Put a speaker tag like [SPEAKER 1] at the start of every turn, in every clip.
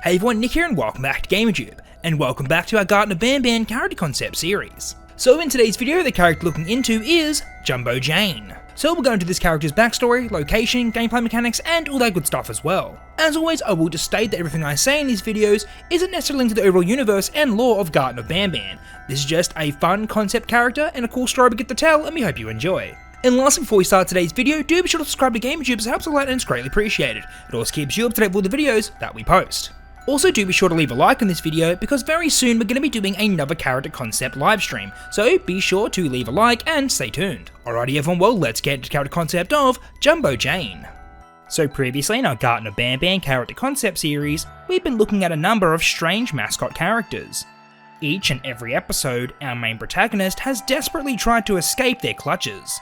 [SPEAKER 1] Hey everyone, Nick here and welcome back to GamerTube, and welcome back to our Garten of Banban character concept series. So in today's video, the character looking into is Jumbo Jane. So we'll go into this character's backstory, location, gameplay mechanics, and all that good stuff as well. As always, I will just state that everything I say in these videos isn't necessarily linked to the overall universe and lore of Garten of Banban. This is just a fun concept character and a cool story we get to tell, and we hope you enjoy. And lastly, before we start today's video, do be sure to subscribe to GamerTube as it helps a lot and it's greatly appreciated. It also keeps you up to date with all the videos that we post. Also, do be sure to leave a like on this video because very soon we're going to be doing another character concept livestream, so be sure to leave a like and stay tuned. Alrighty everyone, well let's get into the character concept of Jumbo Jane. So previously in our Garten of Banban character concept series, we've been looking at a number of strange mascot characters. Each and every episode, our main protagonist has desperately tried to escape their clutches.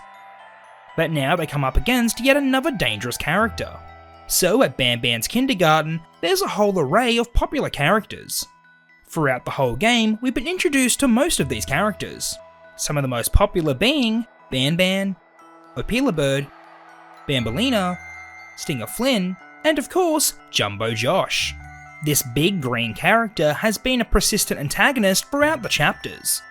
[SPEAKER 1] But now they come up against yet another dangerous character. So at Banban's kindergarten, there's a whole array of popular characters. Throughout the whole game, we've been introduced to most of these characters. Some of the most popular being Banban, Opilabird, Bambolina, Stinger Flynn, and of course, Jumbo Josh. This big green character has been a persistent antagonist throughout the chapters.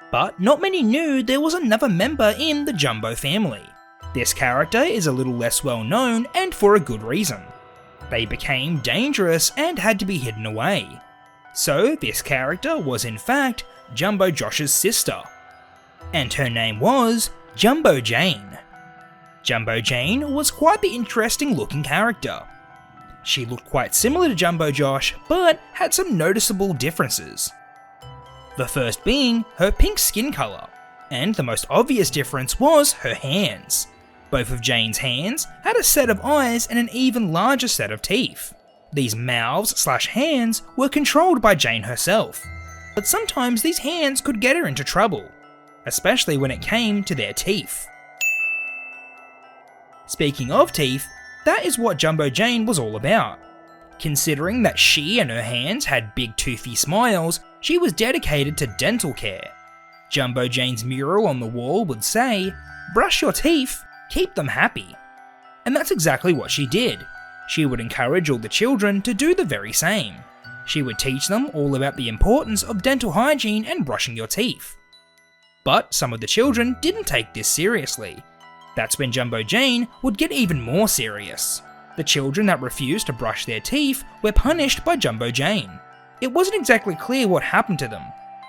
[SPEAKER 1] But not many knew there was another member in the Jumbo family. This character is a little less well known and for a good reason. They became dangerous and had to be hidden away. So this character was in fact Jumbo Josh's sister. And her name was Jumbo Jane. Jumbo Jane was quite the interesting looking character. She looked quite similar to Jumbo Josh, but had some noticeable differences. The first being her pink skin colour, and the most obvious difference was her hands. Both of Jane's hands had a set of eyes and an even larger set of teeth. These mouths/hands were controlled by Jane herself, but sometimes these hands could get her into trouble, especially when it came to their teeth. Speaking of teeth, that is what Jumbo Jane was all about. Considering that she and her hands had big toothy smiles, she was dedicated to dental care. Jumbo Jane's mural on the wall would say, "Brush your teeth, keep them happy." And that's exactly what she did. She would encourage all the children to do the very same. She would teach them all about the importance of dental hygiene and brushing your teeth. But some of the children didn't take this seriously. That's when Jumbo Jane would get even more serious. The children that refused to brush their teeth were punished by Jumbo Jane. It wasn't exactly clear what happened to them,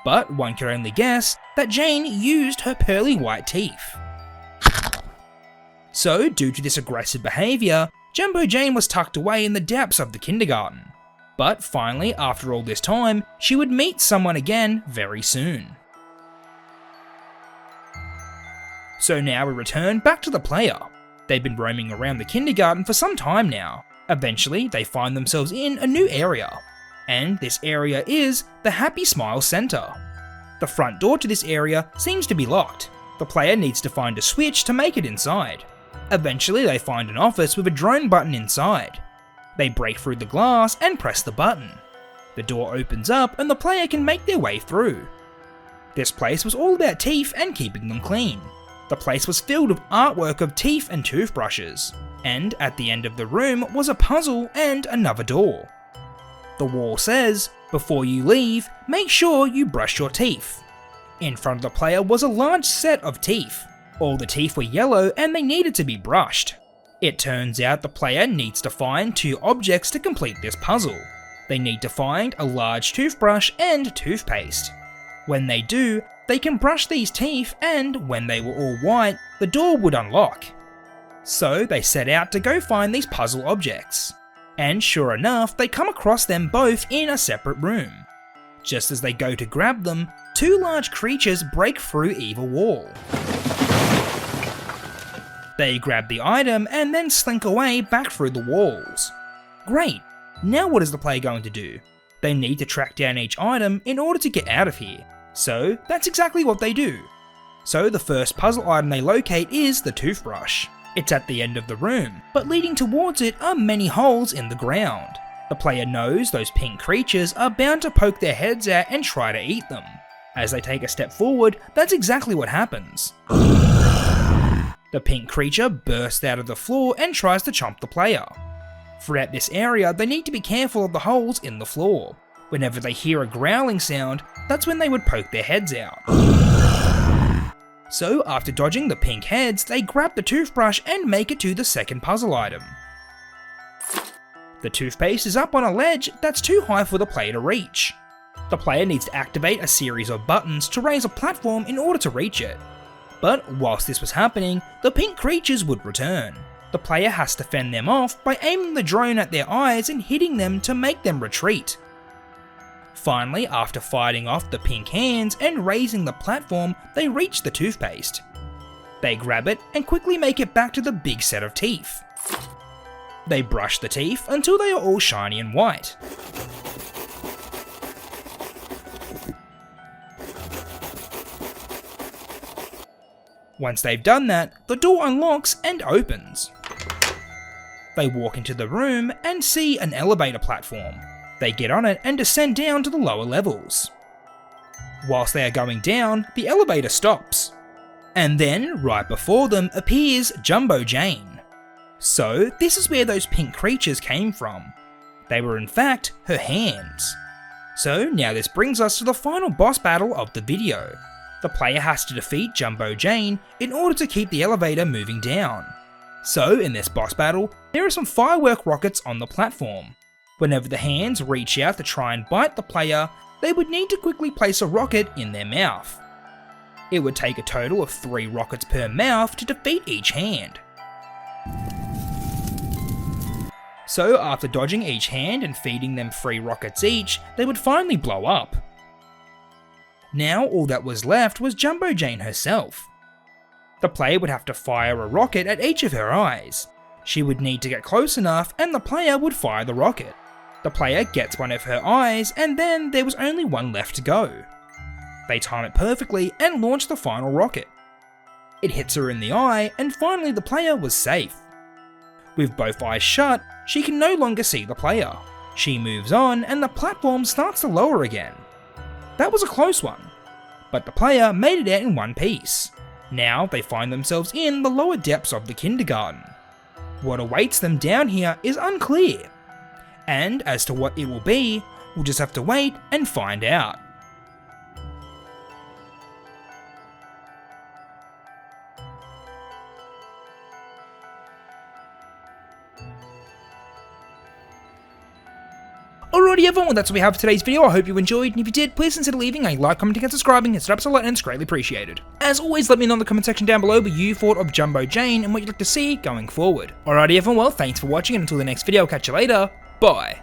[SPEAKER 1] but one could only guess that Jane used her pearly white teeth. So, due to this aggressive behaviour, Jumbo Jane was tucked away in the depths of the kindergarten. But finally, after all this time, she would meet someone again very soon. So now we return back to the player. They've been roaming around the kindergarten for some time now. Eventually, they find themselves in a new area. And this area is the Happy Smile Centre. The front door to this area seems to be locked. The player needs to find a switch to make it inside. Eventually they find an office with a drone button inside. They break through the glass and press the button. The door opens up and the player can make their way through. This place was all about teeth and keeping them clean. The place was filled with artwork of teeth and toothbrushes. And at the end of the room was a puzzle and another door. The wall says, "Before you leave, make sure you brush your teeth." In front of the player was a large set of teeth. All the teeth were yellow and they needed to be brushed. It turns out the player needs to find two objects to complete this puzzle. They need to find a large toothbrush and toothpaste. When they do, they can brush these teeth and when they were all white, the door would unlock. So they set out to go find these puzzle objects. And sure enough, they come across them both in a separate room. Just as they go to grab them, two large creatures break through either wall. They grab the item and then slink away back through the walls. Great, now what is the player going to do? They need to track down each item in order to get out of here. So that's exactly what they do. So the first puzzle item they locate is the toothbrush. It's at the end of the room, but leading towards it are many holes in the ground. The player knows those pink creatures are bound to poke their heads out and try to eat them. As they take a step forward, that's exactly what happens. The pink creature bursts out of the floor and tries to chomp the player. Throughout this area, they need to be careful of the holes in the floor. Whenever they hear a growling sound, that's when they would poke their heads out. So after dodging the pink heads, they grab the toothbrush and make it to the second puzzle item. The toothpaste is up on a ledge that's too high for the player to reach. The player needs to activate a series of buttons to raise a platform in order to reach it. But whilst this was happening, the pink creatures would return. The player has to fend them off by aiming the drone at their eyes and hitting them to make them retreat. Finally, after fighting off the pink hands and raising the platform, they reach the toothpaste. They grab it and quickly make it back to the big set of teeth. They brush the teeth until they are all shiny and white. Once they've done that, the door unlocks and opens. They walk into the room and see an elevator platform. They get on it and descend down to the lower levels. Whilst they are going down, the elevator stops. And then, right before them, appears Jumbo Jane. So, this is where those pink creatures came from. They were in fact her hands. So, now this brings us to the final boss battle of the video. The player has to defeat Jumbo Jane in order to keep the elevator moving down. So, in this boss battle, there are some firework rockets on the platform. Whenever the hands reach out to try and bite the player, they would need to quickly place a rocket in their mouth. It would take a total of 3 rockets per mouth to defeat each hand. So after dodging each hand and feeding them 3 rockets each, they would finally blow up. Now all that was left was Jumbo Jane herself. The player would have to fire a rocket at each of her eyes. She would need to get close enough and the player would fire the rocket. The player gets one of her eyes and then there was only one left to go. They time it perfectly and launch the final rocket. It hits her in the eye and finally the player was safe. With both eyes shut, she can no longer see the player. She moves on and the platform starts to lower again. That was a close one, but the player made it out in one piece. Now they find themselves in the lower depths of the kindergarten. What awaits them down here is unclear, and as to what it will be, we'll just have to wait and find out. Alrighty everyone, well that's what we have for today's video. I hope you enjoyed, and if you did, please consider leaving a like, commenting and subscribing. It's up a lot and it's greatly appreciated. As always, let me know in the comment section down below what you thought of Jumbo Jane and what you'd like to see going forward. Alrighty everyone, well thanks for watching, and until the next video, I'll catch you later, bye.